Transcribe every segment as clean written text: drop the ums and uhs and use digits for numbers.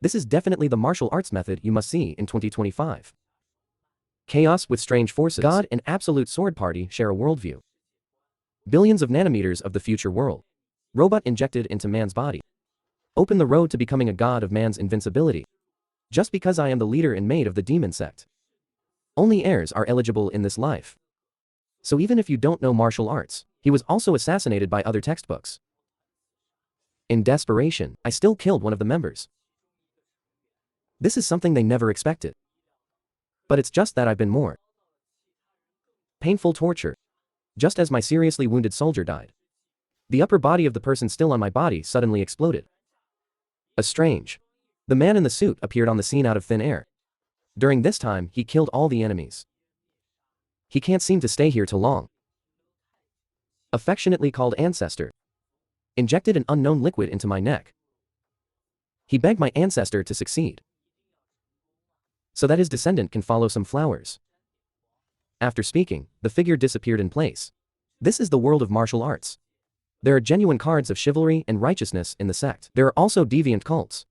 This is definitely the martial arts method you must see in 2025. Chaos with strange forces. God and absolute sword party share a worldview. Billions of nanometers of the future world. Robot injected into man's body. Open the road to becoming a god of man's invincibility. Just because I am the leader and mate of the demon sect. Only heirs are eligible in this life. So even if you don't know martial arts, he was also assassinated by other textbooks. In desperation, I still killed one of the members. This is something they never expected. But it's just that I've been more painful torture. Just as my seriously wounded soldier died. The upper body of the person still on my body suddenly exploded. The man in the suit appeared on the scene out of thin air. During this time, he killed all the enemies. He can't seem to stay here too long. Affectionately called Ancestor. Injected an unknown liquid into my neck. He begged my ancestor to succeed, so that his descendant can follow some flowers. After speaking, the figure disappeared in place. This is the world of martial arts. There are genuine cards of chivalry and righteousness in the sect. There are also deviant cults.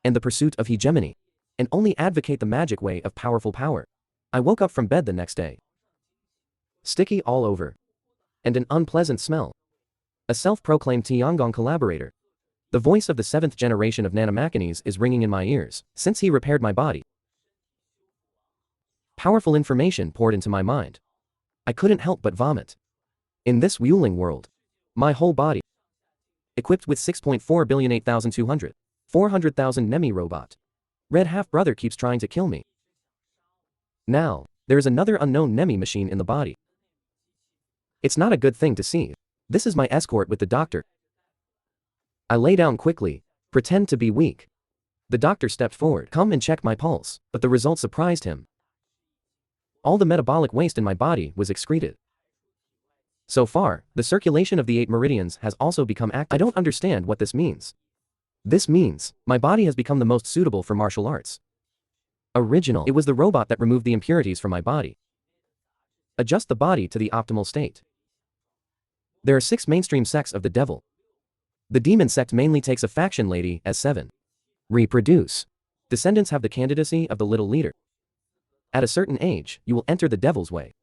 And the pursuit of hegemony. And only advocate the magic way of powerful power. I woke up from bed the next day. Sticky all over. And an unpleasant smell. A self-proclaimed Tiangong collaborator. The voice of the 7th generation of nanomachinees is ringing in my ears, since he repaired my body. Powerful information poured into my mind. I couldn't help but vomit. In this Wuling world, my whole body, equipped with 6.4 billion 8,200, 400,000 Nemi robot. Red half-brother keeps trying to kill me. Now, there is another unknown Nemi machine in the body. It's not a good thing to see. This is my escort with the doctor. I lay down quickly, pretend to be weak. The doctor stepped forward, come and check my pulse, but the result surprised him. All the metabolic waste in my body was excreted. So far, the circulation of the 8 meridians has also become active. I don't understand what this means. This means, my body has become the most suitable for martial arts. Original. It was the robot that removed the impurities from my body. Adjust the body to the optimal state. There are 6 mainstream sects of the devil. The demon sect mainly takes a faction lady as 7. Reproduce. Descendants have the candidacy of the little leader. At a certain age, you will enter the devil's way.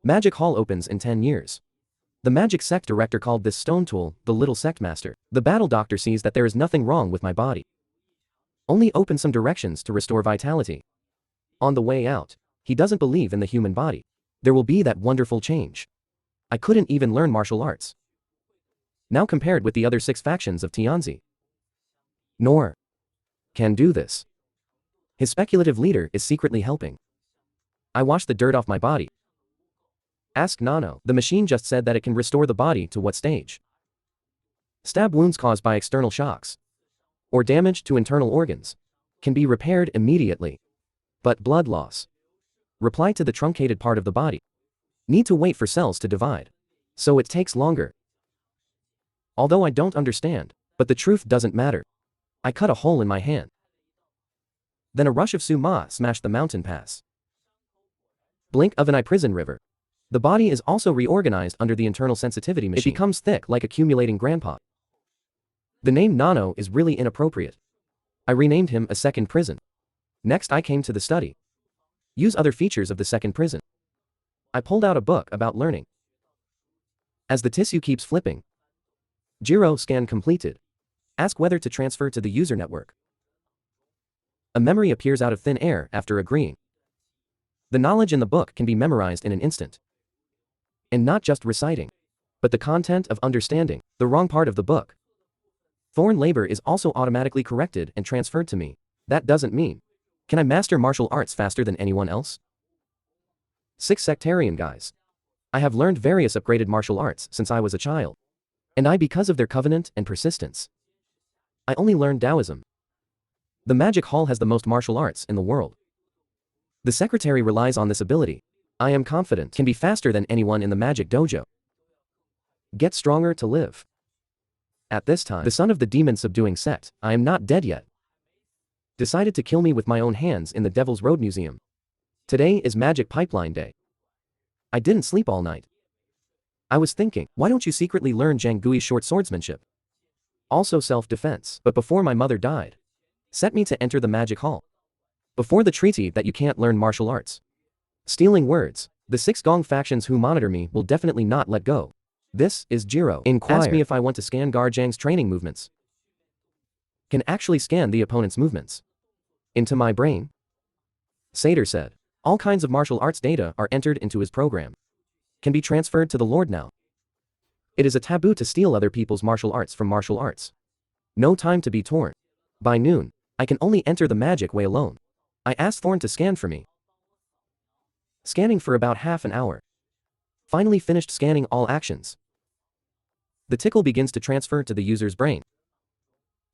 Magic Hall opens in 10 years. The magic sect director called this stone tool the little sect master. The battle doctor sees that there is nothing wrong with my body. Only open some directions to restore vitality. On the way out, he doesn't believe in the human body. There will be that wonderful change. I couldn't even learn martial arts. Now compared with the other 6 factions of Tianzi. Nor can do this. His speculative leader is secretly helping. I wash the dirt off my body. Ask Nano. The machine just said that it can restore the body to what stage? Stab wounds caused by external shocks or damage to internal organs can be repaired immediately. But blood loss. Reply to the truncated part of the body. Need to wait for cells to divide. So it takes longer. Although I don't understand, but the truth doesn't matter. I cut a hole in my hand. Then a rush of Suma smashed the mountain pass. Blink of an eye prison river. The body is also reorganized under the internal sensitivity machine. It becomes thick like accumulating grandpa. The name Nano is really inappropriate. I renamed him a second prison. Next I came to the study. Use other features of the second prison. I pulled out a book about learning. As the tissue keeps flipping. Giro scan completed. Ask whether to transfer to the user network. A memory appears out of thin air after agreeing. The knowledge in the book can be memorized in an instant. And not just reciting, but the content of understanding the wrong part of the book. Foreign labor is also automatically corrected and transferred to me. That doesn't mean, can I master martial arts faster than anyone else? 6 sectarian guys. I have learned various upgraded martial arts since I was a child. And because of their covenant and persistence. I only learned Taoism. The Magic Hall has the most martial arts in the world. The secretary relies on this ability. I am confident can be faster than anyone in the magic dojo. Get stronger to live. At this time, the son of the demon subduing sect, I am not dead yet, decided to kill me with my own hands in the Devil's Road Museum. Today is Magic Pipeline Day. I didn't sleep all night. I was thinking, why don't you secretly learn Zhang Gui's short swordsmanship? Also self-defense, but before my mother died. set me to enter the magic hall. Before the treaty that you can't learn martial arts. Stealing words. The 6 Gong factions who monitor me will definitely not let go. This is Jiro. Asked me if I want to scan Garjang's training movements. Can actually scan the opponent's movements. Into my brain? Sater said. All kinds of martial arts data are entered into his program. Can be transferred to the Lord now. It is a taboo to steal other people's martial arts from martial arts. No time to be torn. By noon, I can only enter the magic way alone. I asked Thorn to scan for me. Scanning for about half an hour. Finally finished scanning all actions. The tickle begins to transfer to the user's brain.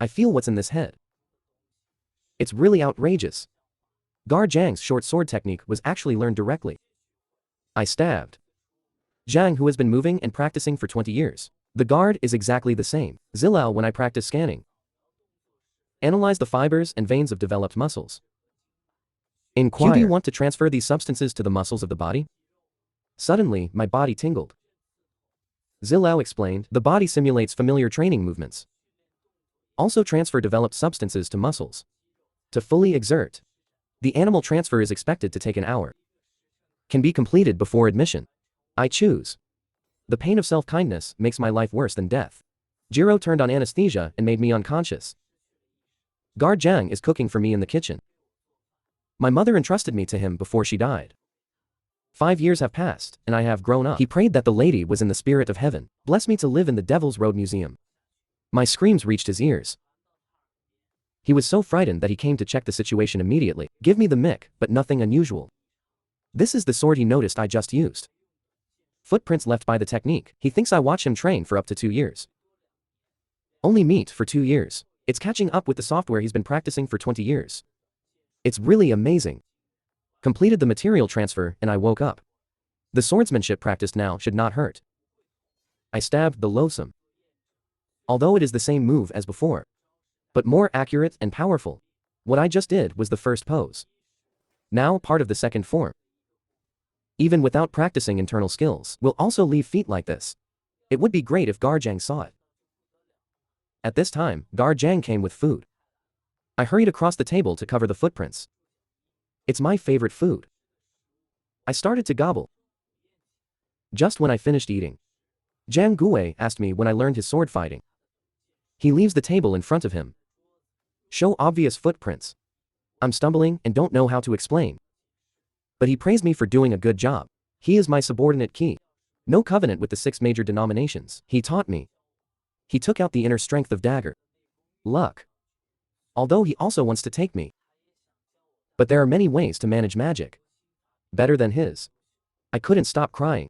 I feel what's in this head. It's really outrageous. Garjang's short sword technique was actually learned directly. I stabbed Zhang, who has been moving and practicing for 20 years. The guard is exactly the same. Zilao when I practice scanning. Analyze the fibers and veins of developed muscles. Inquire. Do you want to transfer these substances to the muscles of the body? Suddenly, my body tingled. Zilao explained, the body simulates familiar training movements. Also transfer developed substances to muscles. To fully exert. The animal transfer is expected to take an hour. Can be completed before admission. I choose. The pain of self-kindness makes my life worse than death. Jiro turned on anesthesia and made me unconscious. Garjang is cooking for me in the kitchen. My mother entrusted me to him before she died. 5 years have passed, and I have grown up. He prayed that the lady was in the spirit of heaven. Bless me to live in the Devil's Road Museum. My screams reached his ears. He was so frightened that he came to check the situation immediately. Give me the mic, but nothing unusual. This is the sword he noticed I just used. Footprints left by the technique. He thinks I watch him train for up to 2 years. Only meet for 2 years. It's catching up with the software he's been practicing for 20 years. It's really amazing. Completed the material transfer and I woke up. The swordsmanship practiced now should not hurt. I stabbed the loathsome. Although it is the same move as before. But more accurate and powerful. What I just did was the first pose. Now part of the second form. Even without practicing internal skills, will also leave feet like this. It would be great if Garjang saw it. At this time, Garjang came with food. I hurried across the table to cover the footprints. It's my favorite food. I started to gobble. Just when I finished eating, Zhang Gui asked me when I learned his sword fighting. He leaves the table in front of him. Show obvious footprints. I'm stumbling and don't know how to explain. But he praised me for doing a good job. He is my subordinate key. No covenant with the 6 major denominations. He taught me. He took out the inner strength of dagger. Luck. Although he also wants to take me. But there are many ways to manage magic. Better than his. I couldn't stop crying.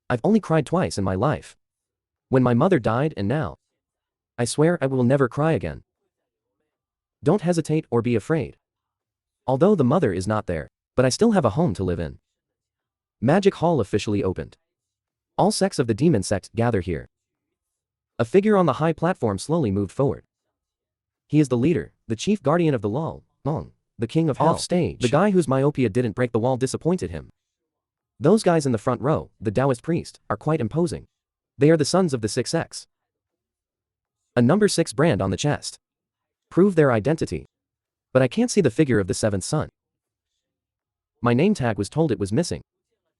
I've only cried twice in my life. When my mother died and now. I swear I will never cry again. Don't hesitate or be afraid. Although the mother is not there, but I still have a home to live in. Magic Hall officially opened. All sects of the demon sect gather here. A figure on the high platform slowly moved forward. He is the leader, the chief guardian of the law, Mong, the king of hell. Off stage, the guy whose myopia didn't break the wall disappointed him. Those guys in the front row, the Taoist priest, are quite imposing. They are the sons of the 6X. A number 6 brand on the chest. Prove their identity. But I can't see the figure of the 7th son. My name tag was told it was missing.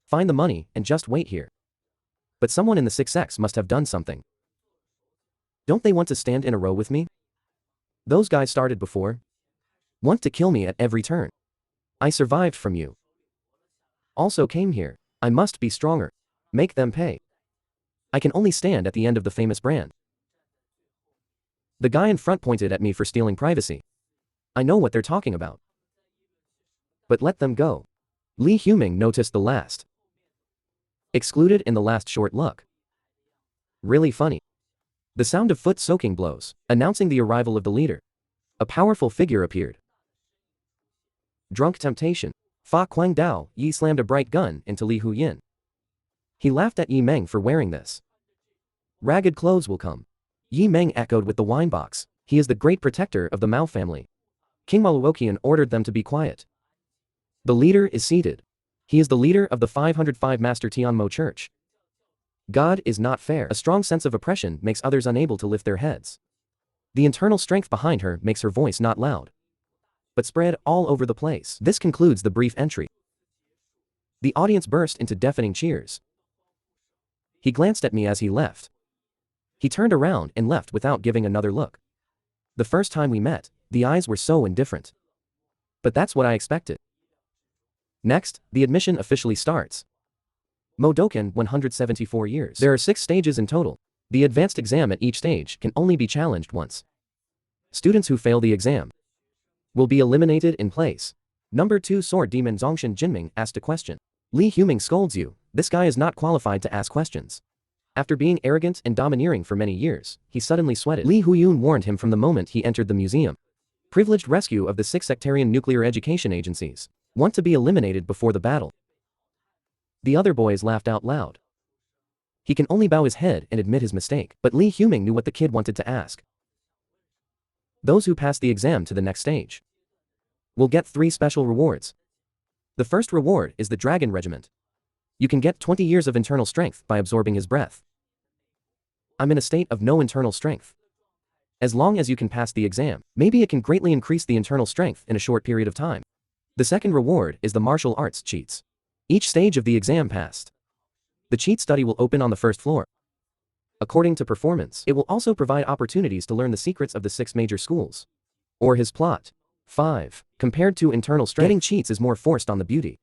Find the money and just wait here. But someone in the 6X must have done something. Don't they want to stand in a row with me? Those guys started before. Want to kill me at every turn. I survived from you. Also came here. I must be stronger. Make them pay. I can only stand at the end of the famous brand. The guy in front pointed at me for stealing privacy. I know what they're talking about. But let them go. Li Huming noticed the last. Excluded in the last short look. Really funny. The sound of foot soaking blows, announcing the arrival of the leader. A powerful figure appeared. Drunk temptation. Fa Quang Dao, Yi slammed a bright gun into Li Huyin. He laughed at Yi Meng for wearing this. Ragged clothes will come. Yi Meng echoed with the wine box. He is the great protector of the Mao family. King Maluoqian ordered them to be quiet. The leader is seated. He is the leader of the 505 Master Tianmo Church. God is not fair. A strong sense of oppression makes others unable to lift their heads. The internal strength behind her makes her voice not loud, but spread all over the place. This concludes the brief entry. The audience burst into deafening cheers. He glanced at me as he left. He turned around and left without giving another look. The first time we met, the eyes were so indifferent. But that's what I expected. Next, the admission officially starts. Modoken 174 years. There are 6 stages in total. The advanced exam at each stage can only be challenged once. Students who fail the exam will be eliminated in place. Number 2 Sword Demon Zongshan Jinming asked a question. Li Huming scolds you, this guy is not qualified to ask questions. After being arrogant and domineering for many years, he suddenly sweated. Li Huyun warned him from the moment he entered the museum. Privileged rescue of the 6 sectarian nuclear education agencies want to be eliminated before the battle. The other boys laughed out loud. He can only bow his head and admit his mistake, but Li Huming knew what the kid wanted to ask. Those who pass the exam to the next stage will get 3 special rewards. The first reward is the Dragon Regiment. You can get 20 years of internal strength by absorbing his breath. I'm in a state of no internal strength. As long as you can pass the exam, maybe it can greatly increase the internal strength in a short period of time. The second reward is the martial arts cheats. Each stage of the exam passed. The cheat study will open on the first floor. According to performance, it will also provide opportunities to learn the secrets of the 6 major schools. Or his plot. 5. Compared to internal strength, getting cheats is more forced on the beauty.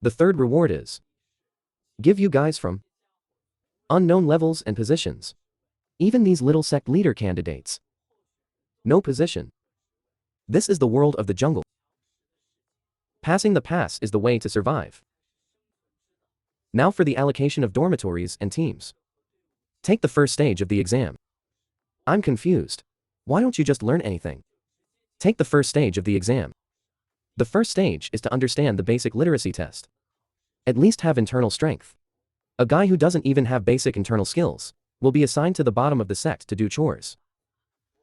The third reward is give you guys from unknown levels and positions. Even these little sect leader candidates. No position. This is the world of the jungle. Passing the pass is the way to survive. Now for the allocation of dormitories and teams. Take the first stage of the exam. I'm confused. Why don't you just learn anything? Take the first stage of the exam. The first stage is to understand the basic literacy test. At least have internal strength. A guy who doesn't even have basic internal skills will be assigned to the bottom of the sect to do chores.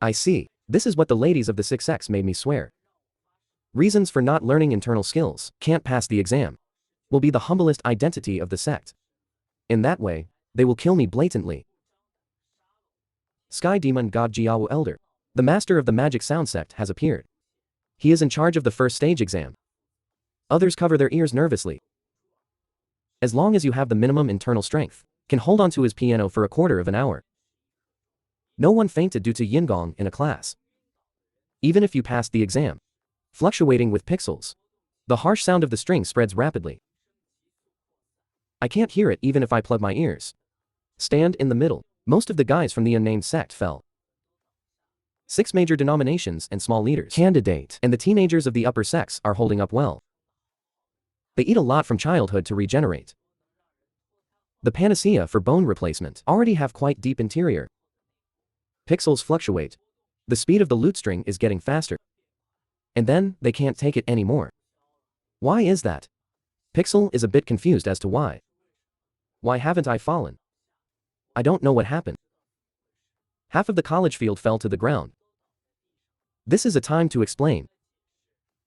I see. This is what the ladies of the 6 sects made me swear. Reasons for not learning internal skills, can't pass the exam, will be the humblest identity of the sect. In that way, they will kill me blatantly. Sky Demon God Jiao Elder, the master of the magic sound sect, has appeared. He is in charge of the first stage exam. Others cover their ears nervously. As long as you have the minimum internal strength, can hold on to his piano for a quarter of an hour. No one fainted due to yin gong in a class. Even if you passed the exam, fluctuating with pixels, the harsh sound of the string spreads rapidly. I can't hear it even if I plug my ears. Stand in the middle. Most of the guys from the unnamed sect fell. 6 major denominations and small leaders candidate, and the teenagers of the upper sects are holding up well. They eat a lot from childhood to regenerate. The panacea for bone replacement already have quite deep interior. Pixels fluctuate. The speed of the lute string is getting faster. And then, they can't take it anymore. Why is that? Pixel is a bit confused as to why. Why haven't I fallen? I don't know what happened. Half of the college field fell to the ground. This is a time to explain.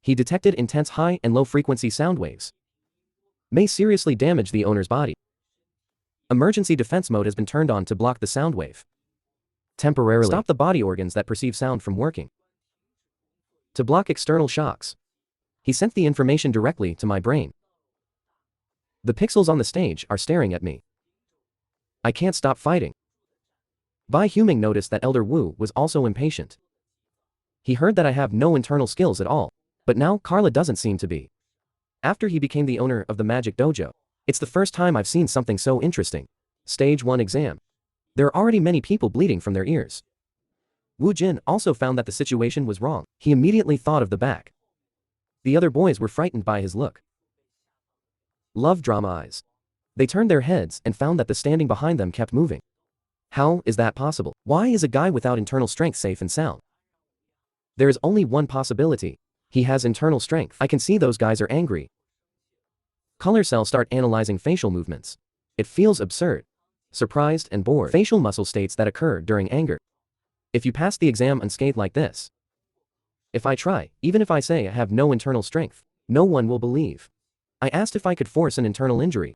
He detected intense high and low frequency sound waves. May seriously damage the owner's body. Emergency defense mode has been turned on to block the sound wave. Temporarily stop the body organs that perceive sound from working. To block external shocks. He sent the information directly to my brain. The pixels on the stage are staring at me. I can't stop fighting. Bai Huming noticed that Elder Wu was also impatient. He heard that I have no internal skills at all, but now Carla doesn't seem to be. After he became the owner of the magic dojo, it's the first time I've seen something so interesting. Stage 1 exam. There are already many people bleeding from their ears. Wu Jin also found that the situation was wrong. He immediately thought of the back. The other boys were frightened by his look. Love drama eyes. They turned their heads and found that the standing behind them kept moving. How is that possible? Why is a guy without internal strength safe and sound? There is only one possibility. He has internal strength. I can see those guys are angry. Color cells start analyzing facial movements. It feels absurd. Surprised and bored. Facial muscle states that occur during anger. If you pass the exam unscathed like this. If I try, even if I say I have no internal strength, no one will believe. I asked if I could force an internal injury.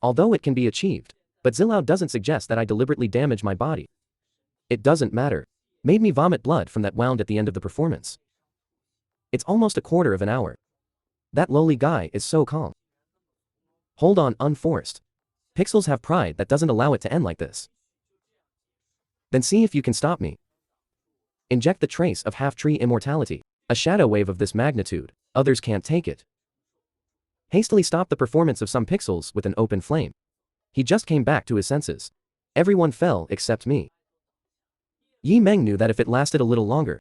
Although it can be achieved, but Zilao doesn't suggest that I deliberately damage my body. It doesn't matter. Made me vomit blood from that wound at the end of the performance. It's almost a quarter of an hour. That lowly guy is so calm. Hold on, unforced. Pixels have pride that doesn't allow it to end like this. Then see if you can stop me. Inject the trace of half-tree immortality. A shadow wave of this magnitude. Others can't take it. Hastily stop the performance of some pixels with an open flame. He just came back to his senses. Everyone fell except me. Yi Meng knew that if it lasted a little longer,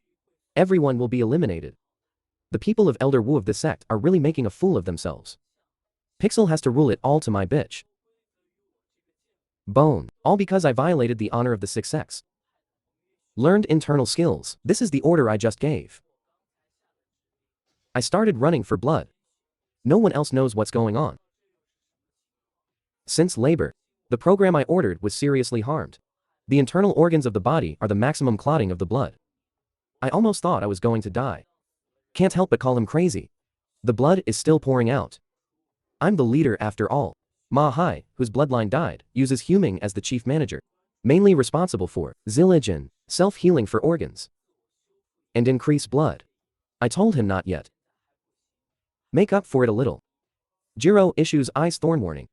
everyone will be eliminated. The people of Elder Wu of this sect are really making a fool of themselves. Pixel has to rule it all to my bitch. Bone. All because I violated the honor of the 6th sex. Learned internal skills. This is the order I just gave. I started running for blood. No one else knows what's going on. Since labor, the program I ordered was seriously harmed. The internal organs of the body are the maximum clotting of the blood. I almost thought I was going to die. Can't help but call him crazy. The blood is still pouring out. I'm the leader after all. Ma Hai, whose bloodline died, uses Huming as the chief manager, mainly responsible for Zilligen, self-healing for organs, and increase blood. I told him not yet. Make up for it a little. Jiro issues Ice Thorn warning.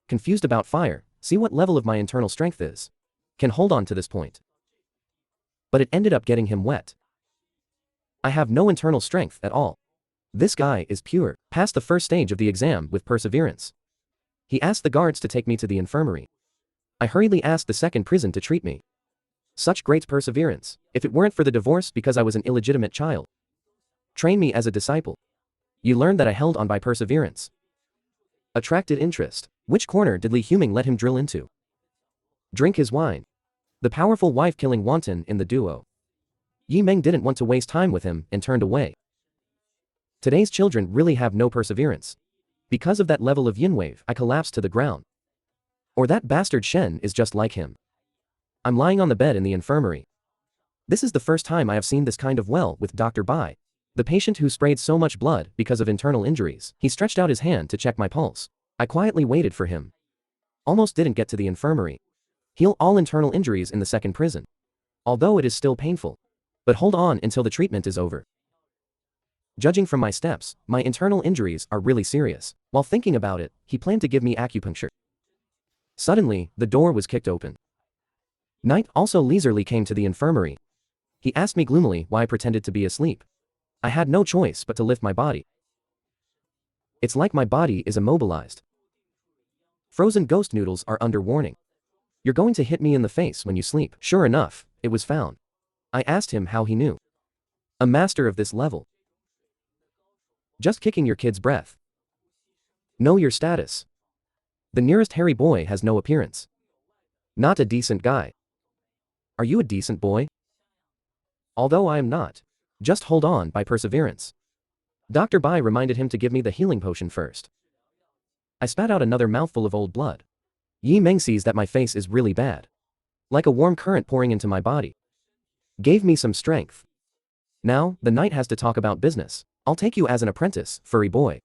Confused about fire, see what level of my internal strength is. Can hold on to this point. But it ended up getting him wet. I have no internal strength at all. This guy is pure. Passed the first stage of the exam with perseverance. He asked the guards to take me to the infirmary. I hurriedly asked the second prison to treat me. Such great perseverance, if it weren't for the divorce because I was an illegitimate child. Train me as a disciple. You learned that I held on by perseverance. Attracted interest. Which corner did Li Huming let him drill into? Drink his wine. The powerful wife-killing wanton in the duo. Yi Meng didn't want to waste time with him and turned away. Today's children really have no perseverance. Because of that level of yin wave, I collapsed to the ground. Or that bastard Shen is just like him. I'm lying on the bed in the infirmary. This is the first time I have seen this kind of well with Dr. Bai, the patient who sprayed so much blood because of internal injuries. He stretched out his hand to check my pulse. I quietly waited for him. Almost didn't get to the infirmary. Heal all internal injuries in the second prison. Although it is still painful. But hold on until the treatment is over. Judging from my steps, my internal injuries are really serious. While thinking about it, he planned to give me acupuncture. Suddenly, the door was kicked open. Knight also leisurely came to the infirmary. He asked me gloomily why I pretended to be asleep. I had no choice but to lift my body. It's like my body is immobilized. Frozen ghost noodles are under warning. You're going to hit me in the face when you sleep. Sure enough, it was found. I asked him how he knew. A master of this level. Just kicking your kid's breath. Know your status. The nearest hairy boy has no appearance. Not a decent guy. Are you a decent boy? Although I am not. Just hold on by perseverance. Dr. Bai reminded him to give me the healing potion first. I spat out another mouthful of old blood. Yi Meng sees that my face is really bad. Like a warm current pouring into my body. Gave me some strength. Now, the knight has to talk about business. I'll take you as an apprentice, furry boy.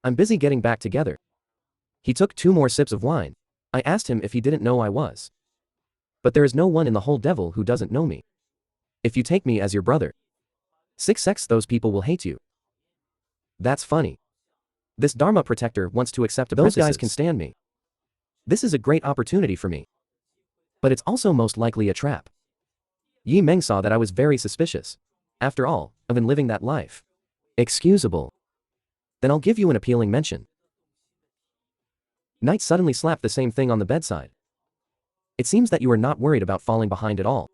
I'm busy getting back together. He took 2 more sips of wine. I asked him if he didn't know I was. But there is no one in the whole devil who doesn't know me. If you take me as your brother, 6 sex those people will hate you. That's funny. This Dharma protector wants to accept apprentices. Those guys can stand me. This is a great opportunity for me. But it's also most likely a trap. Yi Meng saw that I was very suspicious. After all, I've been living that life. Excusable. Then I'll give you an appealing mention. Knight suddenly slapped the same thing on the bedside. It seems that you are not worried about falling behind at all.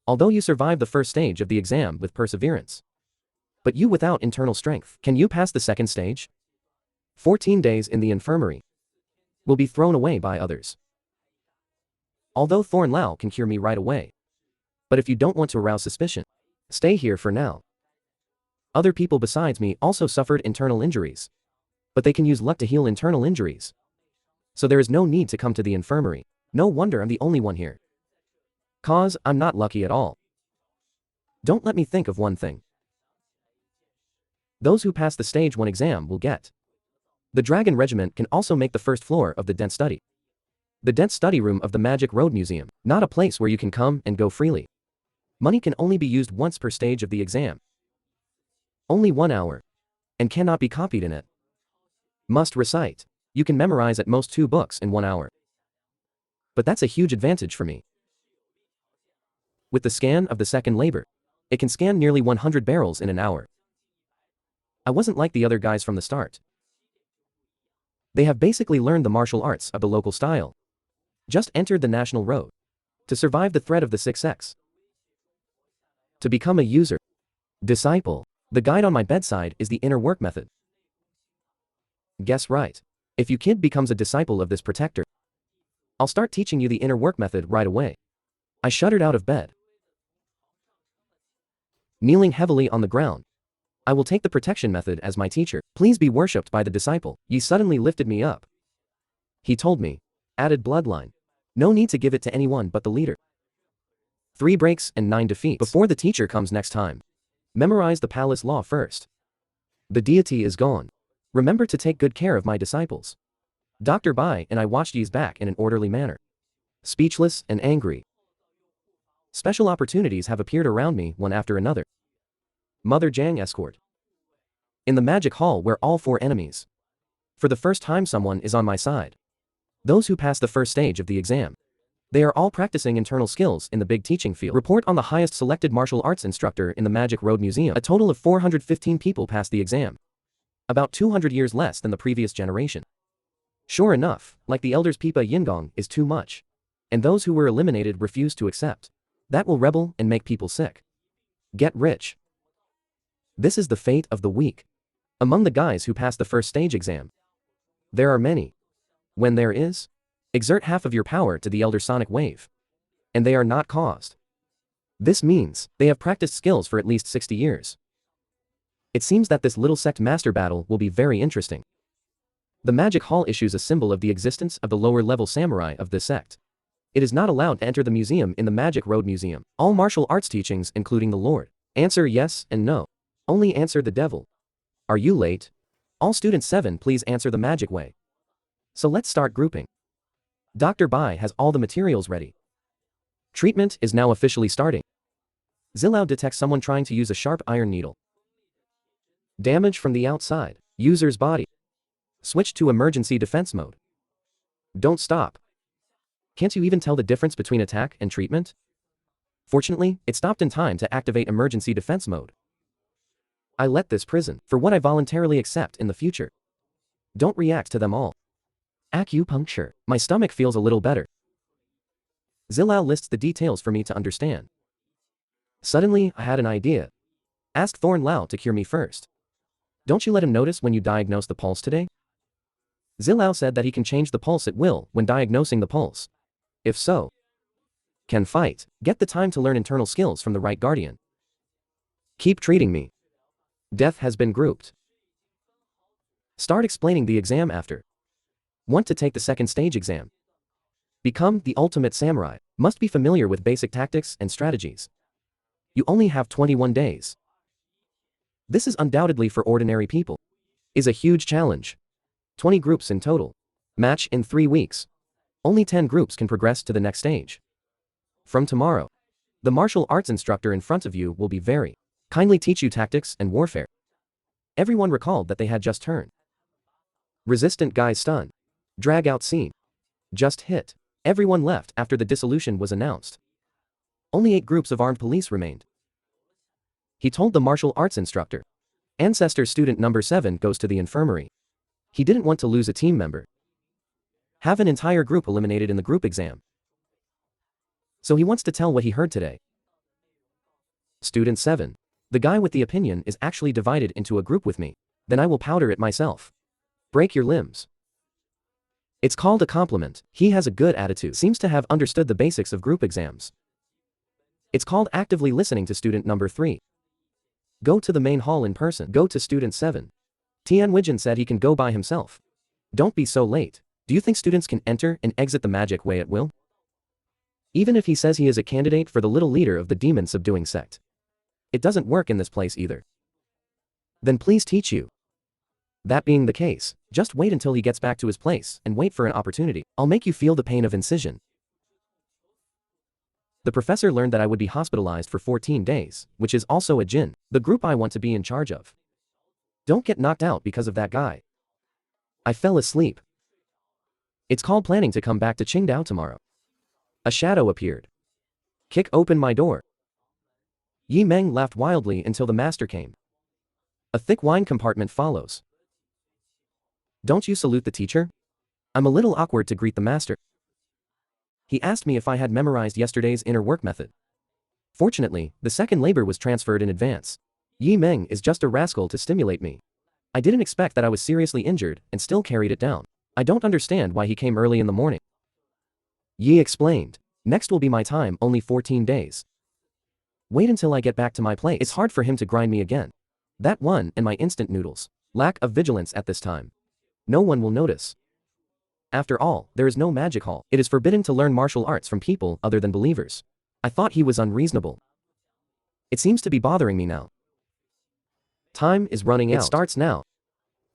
Although you survived the first stage of the exam with perseverance. But you without internal strength, can you pass the second stage? 14 days in the infirmary. Will be thrown away by others. Although Thorn Lao can cure me right away. But if you don't want to arouse suspicion, stay here for now. Other people besides me also suffered internal injuries. But they can use luck to heal internal injuries. So there is no need to come to the infirmary. No wonder I'm the only one here. Cause I'm not lucky at all. Don't let me think of one thing. Those who pass the stage 1 exam will get. The Dragon Regiment can also make the first floor of the Dent Study. The dense study room of the Magic Road Museum, not a place where you can come and go freely. Money can only be used once per stage of the exam. Only 1 hour. And cannot be copied in it. Must recite. You can memorize at most 2 books in 1 hour. But that's a huge advantage for me. With the scan of the second labor, it can scan nearly 100 barrels in an hour. I wasn't like the other guys from the start. They have basically learned the martial arts of the local style. Just entered the national road. To survive the threat of the 6X. To become a user. Disciple. The guide on my bedside is the inner work method. Guess right. If you kid becomes a disciple of this protector, I'll start teaching you the inner work method right away. I shuddered out of bed. Kneeling heavily on the ground. I will take the protection method as my teacher. Please be worshipped by the disciple. Ye suddenly lifted me up. He told me. Added bloodline. No need to give it to anyone but the leader. 3 breaks and 9 defeats. Before the teacher comes next time. Memorize the palace law first. The deity is gone. Remember to take good care of my disciples. Dr. Bai and I watched Ye's back in an orderly manner. Speechless and angry. Special opportunities have appeared around me one after another. Mother Jang escort. In the magic hall where all 4 enemies. For the first time someone is on my side. Those who pass the first stage of the exam. They are all practicing internal skills in the big teaching field. Report on the highest selected martial arts instructor in the Magic Road Museum. A total of 415 people passed the exam. About 200 years less than the previous generation. Sure enough, like the elders Pipa Yingong is too much. And those who were eliminated refuse to accept. That will rebel and make people sick. Get rich. This is the fate of the weak. Among the guys who passed the first stage exam. There are many. When there is, exert half of your power to the elder sonic wave. And they are not caused. This means, they have practiced skills for at least 60 years. It seems that this little sect master battle will be very interesting. The magic hall issues a symbol of the existence of the lower level samurai of this sect. It is not allowed to enter the museum in the Magic Road Museum. All martial arts teachings including the Lord. Answer yes and no. Only answer the devil. Are you late? All students 7 please answer the magic way. So let's start grouping. Dr. Bai has all the materials ready. Treatment is now officially starting. Zilao detects someone trying to use a sharp iron needle. Damage from the outside. User's body. Switch to emergency defense mode. Don't stop. Can't you even tell the difference between attack and treatment? Fortunately, it stopped in time to activate emergency defense mode. I let this prison for what I voluntarily accept in the future. Don't react to them all. Acupuncture. My stomach feels a little better. Zilao lists the details for me to understand. Suddenly, I had an idea. Ask Thorn Lao to cure me first. Don't you let him notice when you diagnose the pulse today? Zilao said that he can change the pulse at will when diagnosing the pulse. If so, can fight, get the time to learn internal skills from the right guardian. Keep treating me. Death has been grouped. Start explaining the exam after. Want to take the second stage exam? Become the ultimate samurai, must be familiar with basic tactics and strategies. You only have 21 days. This is undoubtedly for ordinary people. Is a huge challenge. 20 groups in total. Match in 3 weeks. Only 10 groups can progress to the next stage. From tomorrow, the martial arts instructor in front of you will be very kindly teach you tactics and warfare. Everyone recalled that they had just turned. Resistant guy stun. Drag out scene. Just hit. Everyone left after the dissolution was announced. Only 8 groups of armed police remained. He told the martial arts instructor. Ancestor student number 7 goes to the infirmary. He didn't want to lose a team member. Have an entire group eliminated in the group exam. So he wants to tell what he heard today. Student 7. The guy with the opinion is actually divided into a group with me. Then I will powder it myself. Break your limbs. It's called a compliment. He has a good attitude. Seems to have understood the basics of group exams. It's called actively listening to student number 3. Go to the main hall in person. Go to student 7. Tian Wijin said he can go by himself. Don't be so late. Do you think students can enter and exit the magic way at will? Even if he says he is a candidate for the little leader of the demon subduing sect. It doesn't work in this place either. Then please teach you. That being the case, just wait until he gets back to his place and wait for an opportunity. I'll make you feel the pain of incision. The professor learned that I would be hospitalized for 14 days, which is also a jinn, the group I want to be in charge of. Don't get knocked out because of that guy. I fell asleep. It's called planning to come back to Qingdao tomorrow. A shadow appeared. Kick open my door. Yi Meng laughed wildly until the master came. A thick wine compartment follows. Don't you salute the teacher? I'm a little awkward to greet the master. He asked me if I had memorized yesterday's inner work method. Fortunately, the second labor was transferred in advance. Yi Meng is just a rascal to stimulate me. I didn't expect that I was seriously injured and still carried it down. I don't understand why he came early in the morning. Yi explained. Next will be my time, only 14 days. Wait until I get back to my place. It's hard for him to grind me again. That one and my instant noodles. Lack of vigilance at this time. No one will notice. After all, there is no magic hall. It is forbidden to learn martial arts from people other than believers. I thought he was unreasonable. It seems to be bothering me now. Time is running out. It starts now.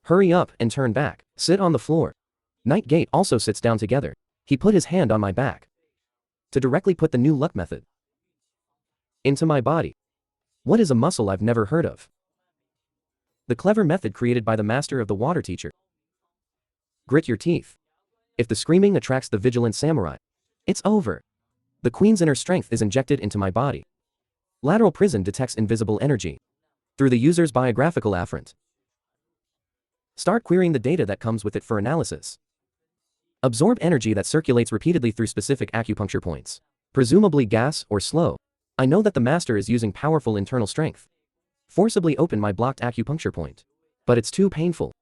Hurry up and turn back. Sit on the floor. Night Gate also sits down together. He put his hand on my back. To directly put the new luck method into my body. What is a muscle I've never heard of? The clever method created by the master of the water teacher. Grit your teeth. If the screaming attracts the vigilant samurai, it's over. The queen's inner strength is injected into my body. Lateral prison detects invisible energy through the user's biographical afferent. Start querying the data that comes with it for analysis. Absorb energy that circulates repeatedly through specific acupuncture points. Presumably gas or slow. I know that the master is using powerful internal strength. Forcibly open my blocked acupuncture point. But it's too painful.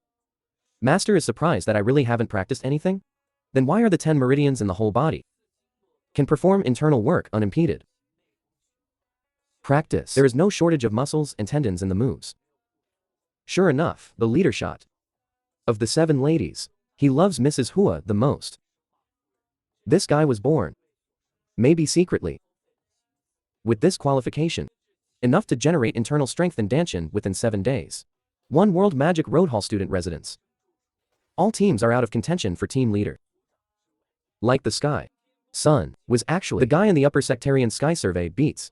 Master is surprised that I really haven't practiced anything? Then why are the 10 meridians in the whole body? Can perform internal work unimpeded. Practice. There is no shortage of muscles and tendons in the moves. Sure enough, the leader shot. Of the 7 ladies, he loves Mrs. Hua the most. This guy was born. Maybe secretly. With this qualification. Enough to generate internal strength and danshin within 7 days. 1 World Magic Road Hall student residence. All teams are out of contention for team leader. Like the sky. Sun was actually the guy in the upper sectarian sky survey beats.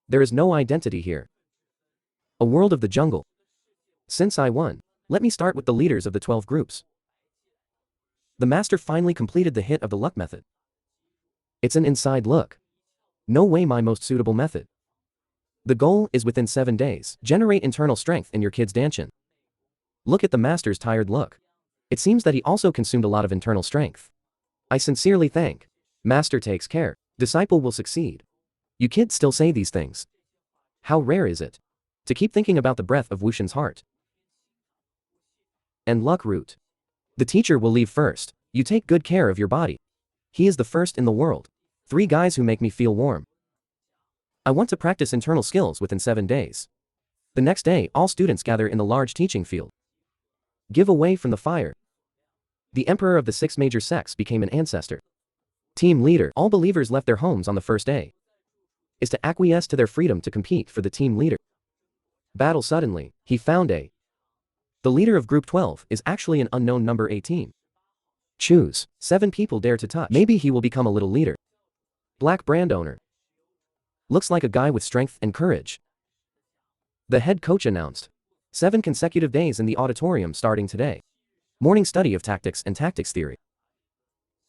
There is no identity here. A world of the jungle. Since I won, let me start with the leaders of the 12 groups. The master finally completed the hit of the luck method. It's an inside look. No way my most suitable method. The goal is within 7 days, generate internal strength in your kid's danshin. Look at the master's tired look. It seems that he also consumed a lot of internal strength. I sincerely thank. Master takes care. Disciple will succeed. You kids still say these things. How rare is it to keep thinking about the breath of Wushan's heart. And luck root. The teacher will leave first. You take good care of your body. He is the first in the world. 3 guys who make me feel warm. I want to practice internal skills within 7 days. The next day, all students gather in the large teaching field. Give away from the fire. The emperor of the 6 major sects became an ancestor. Team leader. All believers left their homes on the first day. Is to acquiesce to their freedom to compete for the team leader. Battle suddenly, he found a. The leader of group 12 is actually an unknown number 18. Choose. 7 people dare to touch. Maybe he will become a little leader. Black brand owner. Looks like a guy with strength and courage. The head coach announced. 7 consecutive days in the auditorium starting today. Morning study of tactics and tactics theory.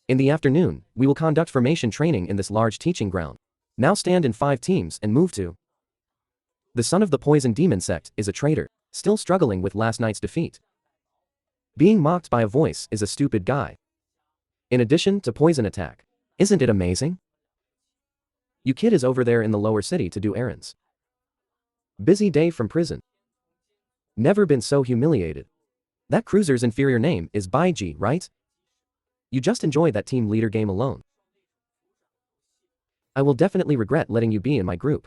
In the afternoon, we will conduct formation training in this large teaching ground. Now stand in 5 teams and move to. The son of the poison demon sect is a traitor, still struggling with last night's defeat. Being mocked by a voice is a stupid guy. In addition to poison attack. Isn't it amazing? You kid is over there in the lower city to do errands. Busy day from prison. Never been so humiliated. That cruiser's inferior name is Baiji, right? You just enjoy that team leader game alone. I will definitely regret letting you be in my group.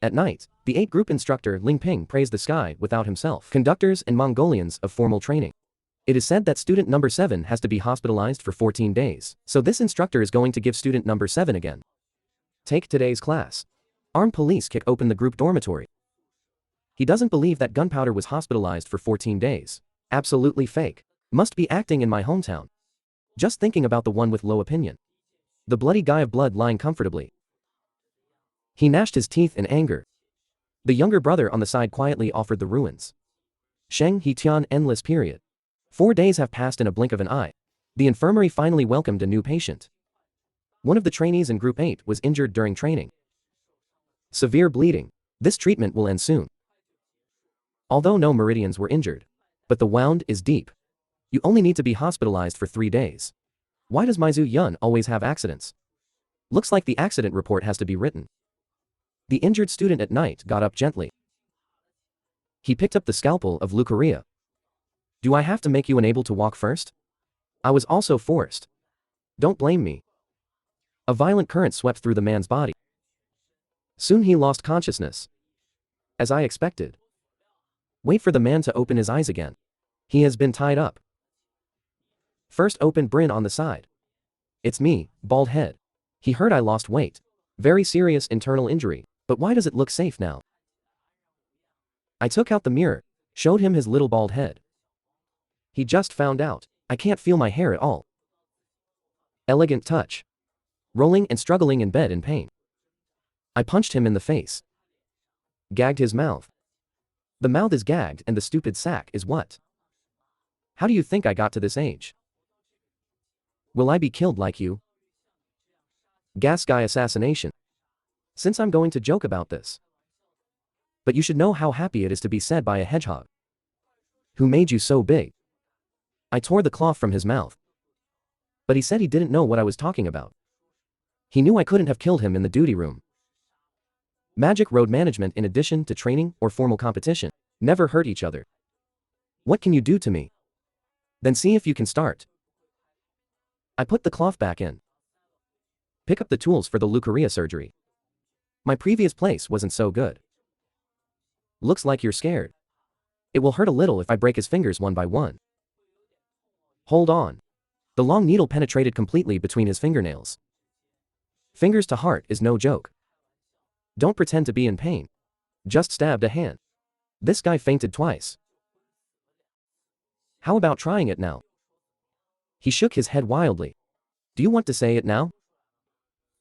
At night, the 8 group instructor Ling Ping praised the sky without himself. Conductors and Mongolians of formal training. It is said that student number 7 has to be hospitalized for 14 days, so this instructor is going to give student number 7 again. Take today's class. Armed police kick open the group dormitory. He doesn't believe that Gunpowder was hospitalized for 14 days. Absolutely fake. Must be acting in my hometown. Just thinking about the one with low opinion. The bloody guy of blood lying comfortably. He gnashed his teeth in anger. The younger brother on the side quietly offered the ruins. Sheng He Tian endless period. 4 days have passed in a blink of an eye. The infirmary finally welcomed a new patient. One of the trainees in Group 8 was injured during training. Severe bleeding. This treatment will end soon. Although no meridians were injured. But the wound is deep. You only need to be hospitalized for 3 days. Why does Maizu Yun always have accidents? Looks like the accident report has to be written. The injured student at night got up gently. He picked up the scalpel of leucorrhea. Do I have to make you unable to walk first? I was also forced. Don't blame me. A violent current swept through the man's body. Soon he lost consciousness. As I expected. Wait for the man to open his eyes again. He has been tied up. First open Bryn on the side. It's me, bald head. He heard I lost weight. Very serious internal injury, but why does it look safe now? I took out the mirror, showed him his little bald head. He just found out. I can't feel my hair at all. Elegant touch. Rolling and struggling in bed in pain. I punched him in the face. Gagged his mouth. The mouth is gagged and the stupid sack is what? How do you think I got to this age? Will I be killed like you? Gas guy assassination. Since I'm going to joke about this. But you should know how happy it is to be said by a hedgehog. Who made you so big? I tore the cloth from his mouth. But he said he didn't know what I was talking about. He knew I couldn't have killed him in the duty room. Magic road management in addition to training or formal competition. Never hurt each other. What can you do to me? Then see if you can start. I put the cloth back in. Pick up the tools for the leucorrhea surgery. My previous place wasn't so good. Looks like you're scared. It will hurt a little if I break his fingers one by one. Hold on. The long needle penetrated completely between his fingernails. Fingers to heart is no joke. Don't pretend to be in pain. Just stabbed a hand. This guy fainted twice. How about trying it now? He shook his head wildly. Do you want to say it now?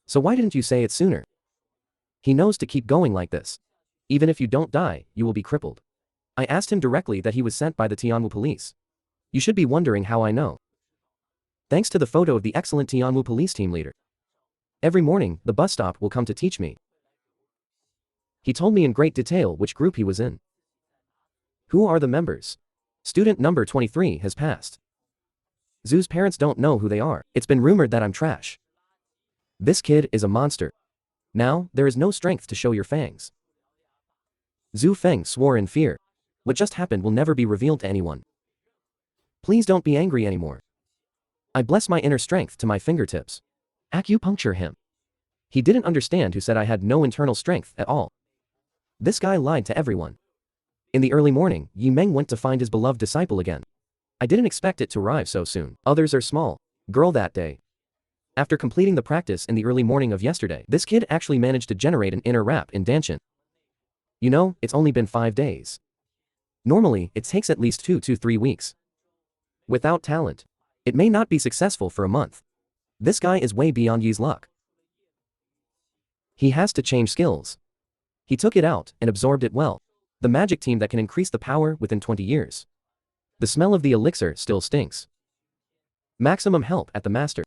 So why didn't you say it sooner? He knows to keep going like this. Even if you don't die, you will be crippled. I asked him directly that he was sent by the Tianwu police. You should be wondering how I know. Thanks to the photo of the excellent Tianwu police team leader. Every morning, the bus stop will come to teach me. He told me in great detail which group he was in. Who are the members? Student number 23 has passed. Zoo's parents don't know who they are. It's been rumored that I'm trash. This kid is a monster. Now, there is no strength to show your fangs. Zhu Feng swore in fear. What just happened will never be revealed to anyone. Please don't be angry anymore. I bless my inner strength to my fingertips. Acupuncture him. He didn't understand who said I had no internal strength at all. This guy lied to everyone. In the early morning, Yi Meng went to find his beloved disciple again. I didn't expect it to arrive so soon. Others are small. Girl that day. After completing the practice in the early morning of yesterday, this kid actually managed to generate an inner rap in Danshin. You know, it's only been 5 days. Normally, it takes at least 2 to 3 weeks. Without talent, it may not be successful for a month. This guy is way beyond Yi's luck. He has to change skills. He took it out and absorbed it well. The magic team that can increase the power within 20 years. The smell of the elixir still stinks. Maximum help at the master.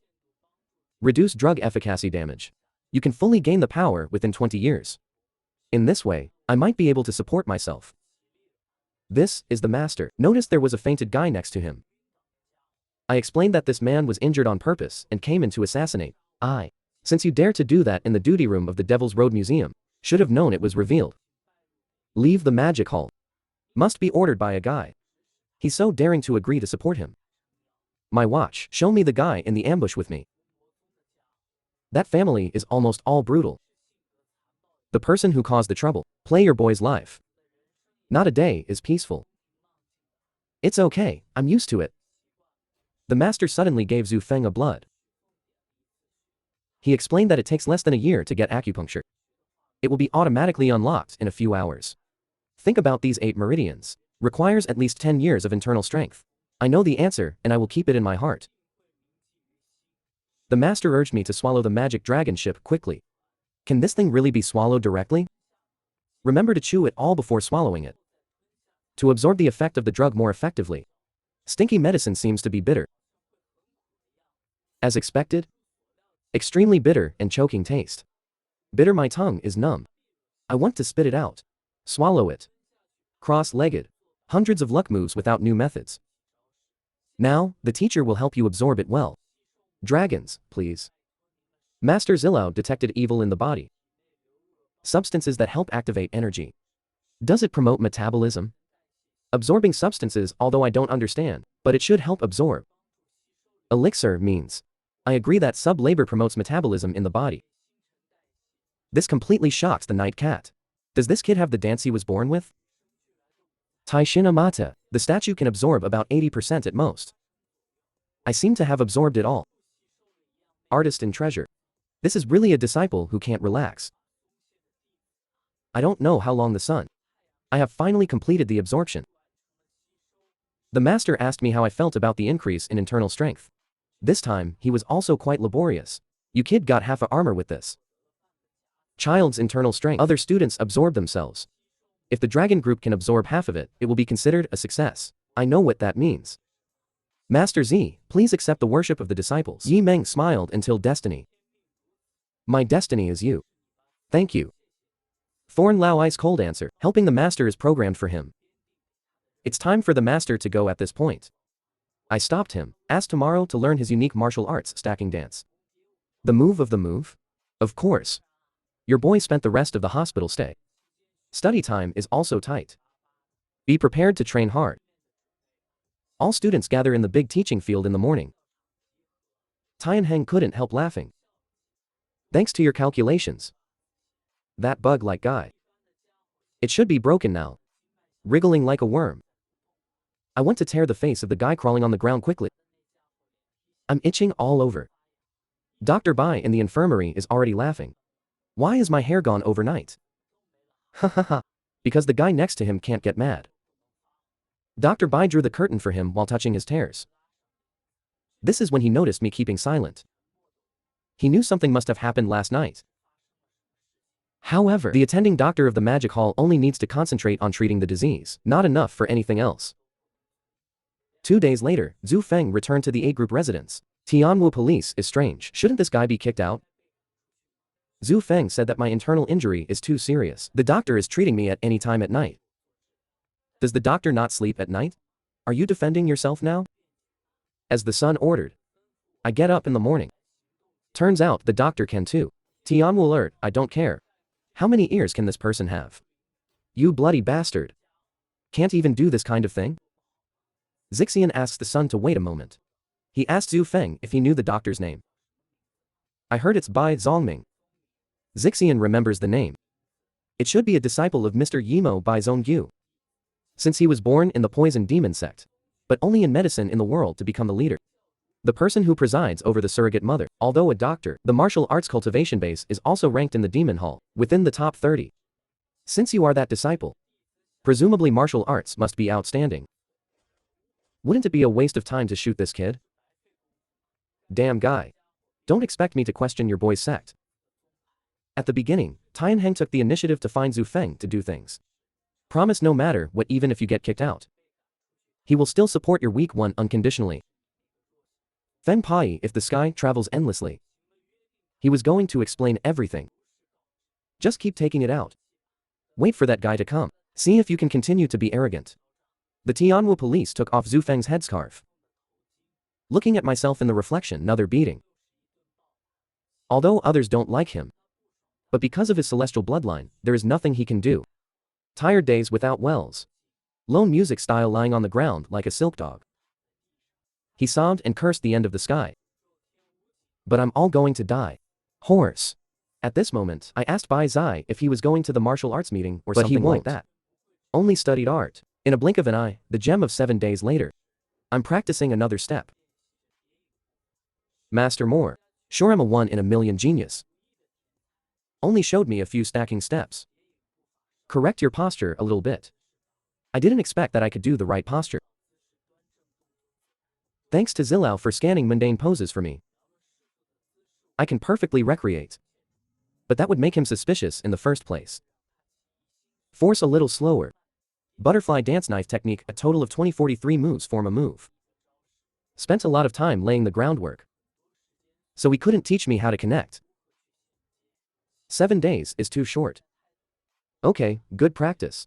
Reduce drug efficacy damage. You can fully gain the power within 20 years. In this way, I might be able to support myself. This is the master. Notice there was a fainted guy next to him. I explained that this man was injured on purpose and came in to assassinate. Since you dare to do that in the duty room of the Devil's Road Museum, should have known it was revealed. Leave the magic hall. Must be ordered by a guy. He's so daring to agree to support him. My watch, show me the guy in the ambush with me. That family is almost all brutal. The person who caused the trouble. Play your boy's life. Not a day is peaceful. It's okay, I'm used to it. The master suddenly gave Zhu Feng a blood. He explained that it takes less than a year to get acupuncture. It will be automatically unlocked in a few hours. Think about these 8 meridians. Requires at least 10 years of internal strength. I know the answer, and I will keep it in my heart. The master urged me to swallow the magic dragon ship quickly. Can this thing really be swallowed directly? Remember to chew it all before swallowing it. To absorb the effect of the drug more effectively. Stinky medicine seems to be bitter. As expected. Extremely bitter and choking taste. Bitter, my tongue is numb. I want to spit it out. Swallow it. Cross-legged. Hundreds of luck moves without new methods. Now, the teacher will help you absorb it well. Dragons, please. Master Zilao detected evil in the body. Substances that help activate energy. Does it promote metabolism? Absorbing substances, although I don't understand, but it should help absorb. Elixir means. I agree that sub-labor promotes metabolism in the body. This completely shocks the night cat. Does this kid have the dance he was born with? Taishina Mata, the statue can absorb about 80% at most. I seem to have absorbed it all. Artist and treasure. This is really a disciple who can't relax. I don't know how long the sun. I have finally completed the absorption. The master asked me how I felt about the increase in internal strength. This time, he was also quite laborious. You kid got half a armor with this. Child's internal strength. Other students absorb themselves. If the dragon group can absorb half of it, it will be considered a success. I know what that means. Master Z, please accept the worship of the disciples. Yi Meng smiled until destiny. My destiny is you. Thank you. Thorn Lao ice cold answer, helping the master is programmed for him. It's time for the master to go at this point. I stopped him, asked tomorrow to learn his unique martial arts stacking dance. The move of the move? Of course. Your boy spent the rest of the hospital stay. Study time is also tight. Be prepared to train hard. All students gather in the big teaching field in the morning. Tianheng couldn't help laughing. Thanks to your calculations. That bug-like guy. It should be broken now. Wriggling like a worm. I want to tear the face of the guy crawling on the ground quickly. I'm itching all over. Dr. Bai in the infirmary is already laughing. Why is my hair gone overnight? Ha ha ha. Because the guy next to him can't get mad. Dr. Bai drew the curtain for him while touching his tears. This is when he noticed me keeping silent. He knew something must have happened last night. However, the attending doctor of the magic hall only needs to concentrate on treating the disease, not enough for anything else. 2 days later, Zhu Feng returned to the A-group residence. Tianwu police is strange. Shouldn't this guy be kicked out? Zhu Feng said that my internal injury is too serious. The doctor is treating me at any time at night. Does the doctor not sleep at night? Are you defending yourself now? As the son ordered. I get up in the morning. Turns out the doctor can too. Tianwu alert, I don't care. How many ears can this person have? You bloody bastard. Can't even do this kind of thing? Zixian asks the son to wait a moment. He asked Zhu Feng if he knew the doctor's name. I heard it's Bai Zongming. Zixian remembers the name. It should be a disciple of Mr. Yimo Bai Zongyu. Since he was born in the poison demon sect. But only in medicine in the world to become the leader. The person who presides over the surrogate mother. Although a doctor, the martial arts cultivation base is also ranked in the demon hall, within the top 30. Since you are that disciple, presumably martial arts must be outstanding. Wouldn't it be a waste of time to shoot this kid? Damn guy. Don't expect me to question your boy's sect. At the beginning, Tianheng took the initiative to find Zhu Feng to do things. Promise no matter what, even if you get kicked out. He will still support your weak one unconditionally. Feng Pai if the sky travels endlessly. He was going to explain everything. Just keep taking it out. Wait for that guy to come. See if you can continue to be arrogant. The Tianwu police took off Zhu Feng's headscarf. Looking at myself in the reflection, another beating. Although others don't like him. But because of his celestial bloodline, there is nothing he can do. Tired days without Wells. Lone music style lying on the ground like a silk dog. He sobbed and cursed the end of the sky. But I'm all going to die. Horse. At this moment, I asked Bai Zai if he was going to the martial arts meeting or something like that. Only studied art. In a blink of an eye, the gem of 7 days later. I'm practicing another step. Master Moore. Sure I'm a 1 in a million genius. Only showed me a few stacking steps. Correct your posture a little bit. I didn't expect that I could do the right posture. Thanks to Zilao for scanning mundane poses for me. I can perfectly recreate. But that would make him suspicious in the first place. Force a little slower. Butterfly dance knife technique. A total of 2043 moves form a move. Spent a lot of time laying the groundwork. So he couldn't teach me how to connect. 7 days is too short. Okay, good practice.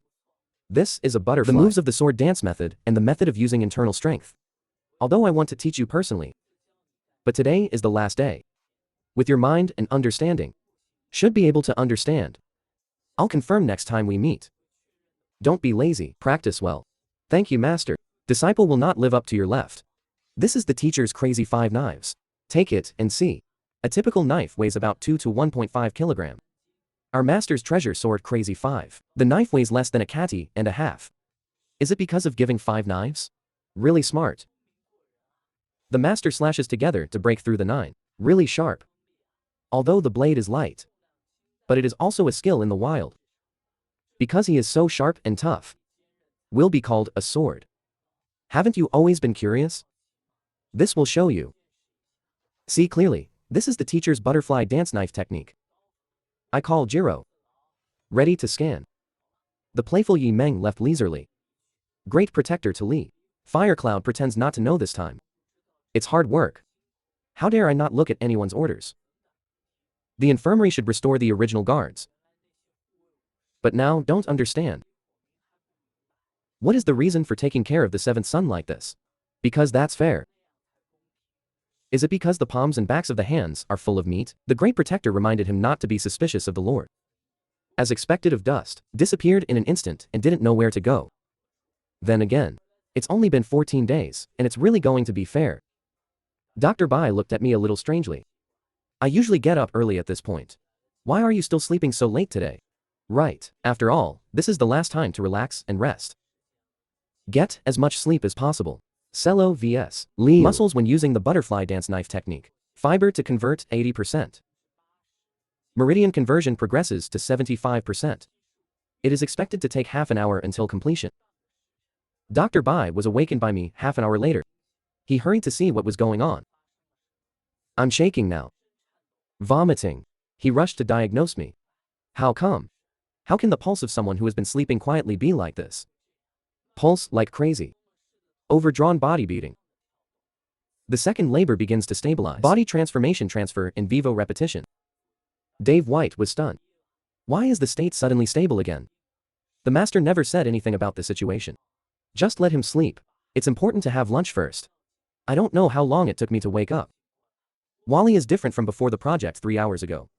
This is a butterfly. The moves of the sword dance method and the method of using internal strength. Although I want to teach you personally. But today is the last day. With your mind and understanding. Should be able to understand. I'll confirm next time we meet. Don't be lazy, practice well. Thank you, master. Disciple will not live up to your left. This is the teacher's crazy 5 knives. Take it and see. A typical knife weighs about 2 to 1.5 kilogram. Our master's treasure sword crazy 5. The knife weighs less than a catty and a half. Is it because of giving 5 knives? Really smart. The master slashes together to break through the 9. Really sharp. Although the blade is light. But it is also a skill in the wild. Because he is so sharp and tough. Will be called a sword. Haven't you always been curious? This will show you. See clearly, this is the teacher's butterfly dance knife technique. I call Jiro. Ready to scan. The playful Yi Meng left leisurely. Great protector to Li. Firecloud pretends not to know this time. It's hard work. How dare I not look at anyone's orders? The infirmary should restore the original guards. But now don't understand. What is the reason for taking care of the 7th son like this? Because that's fair. Is it because the palms and backs of the hands are full of meat? The great protector reminded him not to be suspicious of the Lord. As expected of dust, disappeared in an instant and didn't know where to go. Then again, it's only been 14 days, and it's really going to be fair. Dr. Bai looked at me a little strangely. I usually get up early at this point. Why are you still sleeping so late today? Right, after all, this is the last time to relax and rest. Get as much sleep as possible. Cello vs. Liu. Muscles when using the butterfly dance knife technique. Fiber to convert 80%. Meridian conversion progresses to 75%. It is expected to take half an hour until completion. Dr. Bai was awakened by me half an hour later. He hurried to see what was going on. I'm shaking now. Vomiting. He rushed to diagnose me. How come? How can the pulse of someone who has been sleeping quietly be like this? Pulse like crazy. Overdrawn body beating. The second labor begins to stabilize. Body transformation transfer in vivo repetition. Dave White was stunned. Why is the state suddenly stable again? The master never said anything about the situation. Just let him sleep. It's important to have lunch first. I don't know how long it took me to wake up. Wally is different from before the project 3 hours ago.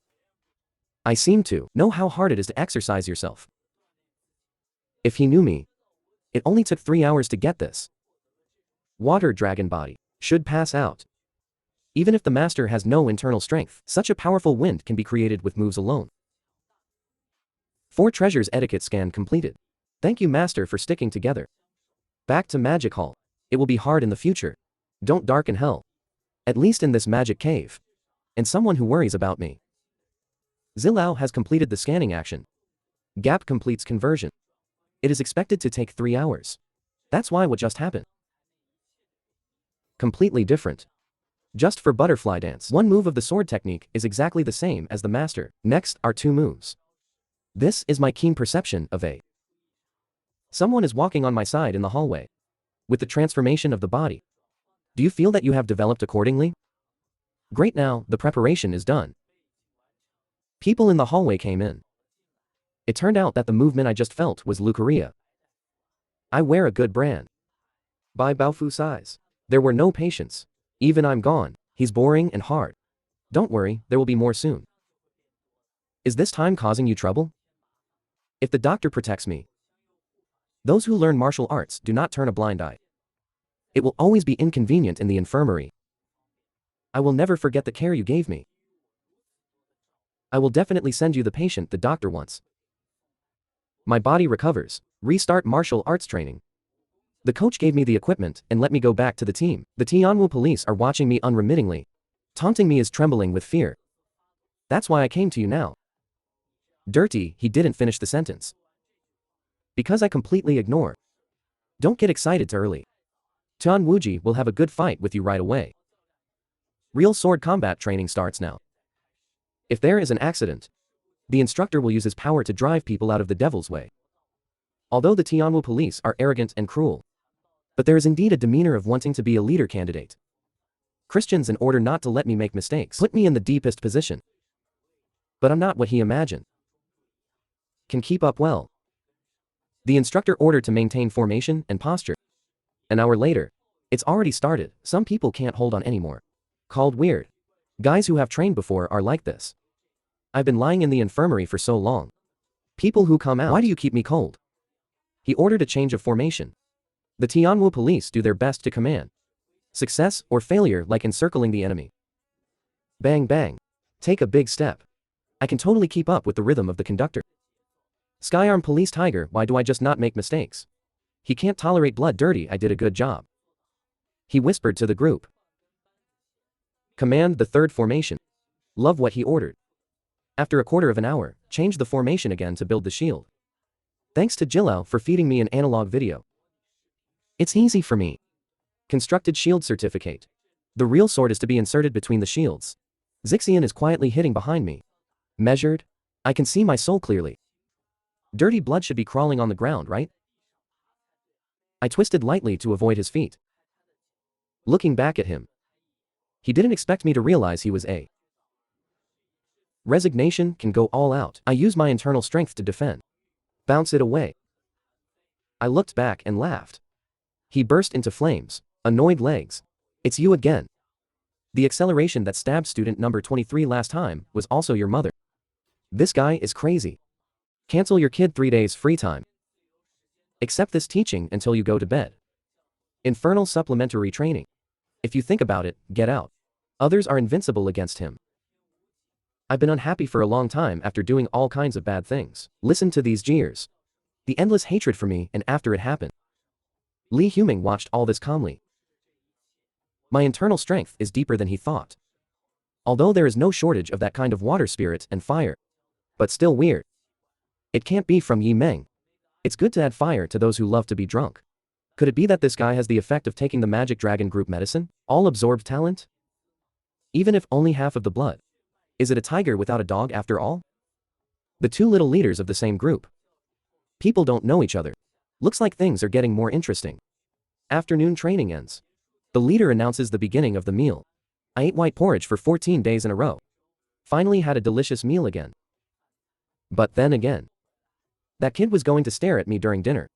I seem to know how hard it is to exercise yourself. If he knew me, it only took 3 hours to get this. Water dragon body should pass out. Even if the master has no internal strength, such a powerful wind can be created with moves alone. 4 treasures etiquette scan completed. Thank you, master, for sticking together. Back to magic hall. It will be hard in the future. Don't darken hell. At least in this magic cave. And someone who worries about me. Zilao has completed the scanning action. Gap completes conversion. It is expected to take 3 hours. That's why what just happened. Completely different. Just for butterfly dance, 1 move of the sword technique is exactly the same as the master. Next are 2 moves. This is my keen perception of a. Someone is walking on my side in the hallway. With the transformation of the body. Do you feel that you have developed accordingly? Great, now the preparation is done. People in the hallway came in. It turned out that the movement I just felt was leucorrhea. I wear a good brand. By Baofu size. There were no patients. Even I'm gone. He's boring and hard. Don't worry, there will be more soon. Is this time causing you trouble? If the doctor protects me. Those who learn martial arts do not turn a blind eye. It will always be inconvenient in the infirmary. I will never forget the care you gave me. I will definitely send you the patient the doctor wants. My body recovers. Restart martial arts training. The coach gave me the equipment and let me go back to the team. The Tianwu police are watching me unremittingly. Taunting me is trembling with fear. That's why I came to you now. Dirty, he didn't finish the sentence. Because I completely ignore. Don't get excited too early. Tian Wuji will have a good fight with you right away. Real sword combat training starts now. If there is an accident, the instructor will use his power to drive people out of the devil's way. Although the Tianwu police are arrogant and cruel, but there is indeed a demeanor of wanting to be a leader candidate. Christians, in order not to let me make mistakes, put me in the deepest position. But I'm not what he imagined. Can keep up well. The instructor ordered to maintain formation and posture. An hour later, it's already started. Some people can't hold on anymore. Called weird. Guys who have trained before are like this. I've been lying in the infirmary for so long. People who come out, why do you keep me cold? He ordered a change of formation. The Tianwu police do their best to command. Success or failure like encircling the enemy. Bang bang. Take a big step. I can totally keep up with the rhythm of the conductor. Skyarm police tiger, why do I just not make mistakes? He can't tolerate blood dirty, I did a good job. He whispered to the group. Command the third formation. Love what he ordered. After a quarter of an hour, change the formation again to build the shield. Thanks to Jilao for feeding me an analog video. It's easy for me. Constructed shield certificate. The real sword is to be inserted between the shields. Zixian is quietly hitting behind me. Measured. I can see my soul clearly. Dirty blood should be crawling on the ground, right? I twisted lightly to avoid his feet. Looking back at him. He didn't expect me to realize he was a. Resignation can go all out. I use my internal strength to defend. Bounce it away. I looked back and laughed. He burst into flames. Annoyed legs. It's you again. The acceleration that stabbed student number 23 last time was also your mother. This guy is crazy. Cancel your kid 3 days free time. Accept this teaching until you go to bed. Infernal supplementary training. If you think about it, get out. Others are invincible against him. I've been unhappy for a long time after doing all kinds of bad things. Listen to these jeers. The endless hatred for me and after it happened. Li Huming watched all this calmly. My internal strength is deeper than he thought. Although there is no shortage of that kind of water spirit and fire. But still weird. It can't be from Yi Meng. It's good to add fire to those who love to be drunk. Could it be that this guy has the effect of taking the magic dragon group medicine? All absorbed talent? Even if only half of the blood. Is it a tiger without a dog after all? The two little leaders of the same group. People don't know each other. Looks like things are getting more interesting. Afternoon training ends. The leader announces the beginning of the meal. I ate white porridge for 14 days in a row. Finally had a delicious meal again. But then again. That kid was going to stare at me during dinner.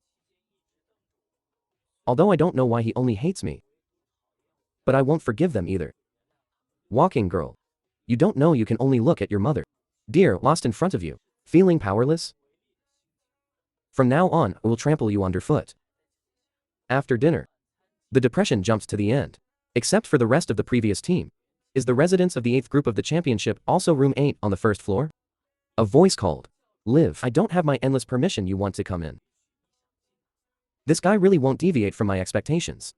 Although I don't know why he only hates me. But I won't forgive them either. Walking girl. You don't know you can only look at your mother. Dear, lost in front of you. Feeling powerless? From now on, I will trample you underfoot. After dinner. The depression jumps to the end. Except for the rest of the previous team. Is the residence of the 8th group of the championship also room 8 on the first floor? A voice called. Liv, I don't have my endless permission, you want to come in. This guy really won't deviate from my expectations.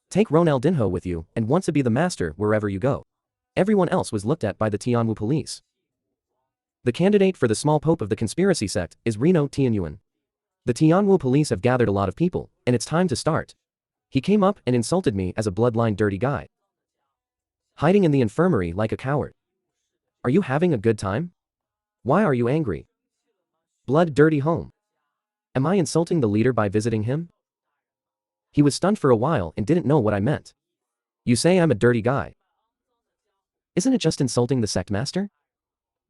Take Ronaldinho with you and want to be the master wherever you go. Everyone else was looked at by the Tianwu police. The candidate for the small pope of the conspiracy sect is Reno Tianyuan. The Tianwu police have gathered a lot of people, and it's time to start. He came up and insulted me as a bloodline dirty guy. Hiding in the infirmary like a coward. Are you having a good time? Why are you angry? Blood dirty home. Am I insulting the leader by visiting him? He was stunned for a while and didn't know what I meant. You say I'm a dirty guy. Isn't it just insulting the sect master?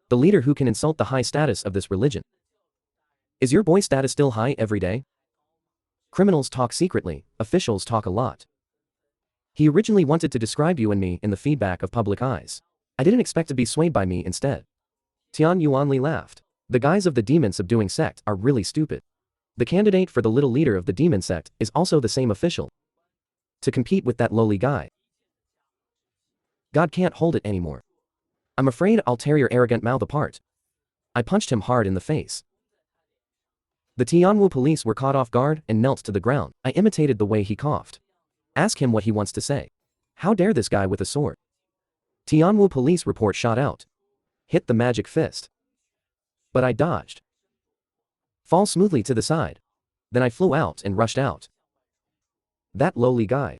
The leader who can insult the high status of this religion. Is your boy status still high every day? Criminals talk secretly, officials talk a lot. He originally wanted to describe you and me in the feedback of public eyes. I didn't expect to be swayed by me instead. Tian Yuanli laughed. The guys of the demon subduing sect are really stupid. The candidate for the little leader of the demon sect is also the same official. To compete with that lowly guy. God can't hold it anymore. I'm afraid I'll tear your arrogant mouth apart. I punched him hard in the face. The Tianwu police were caught off guard and knelt to the ground. I imitated the way he coughed. Ask him what he wants to say. How dare this guy with a sword? Tianwu police report shot out. Hit the magic fist. But I dodged. fall smoothly to the side. Then I flew out and rushed out. That lowly guy.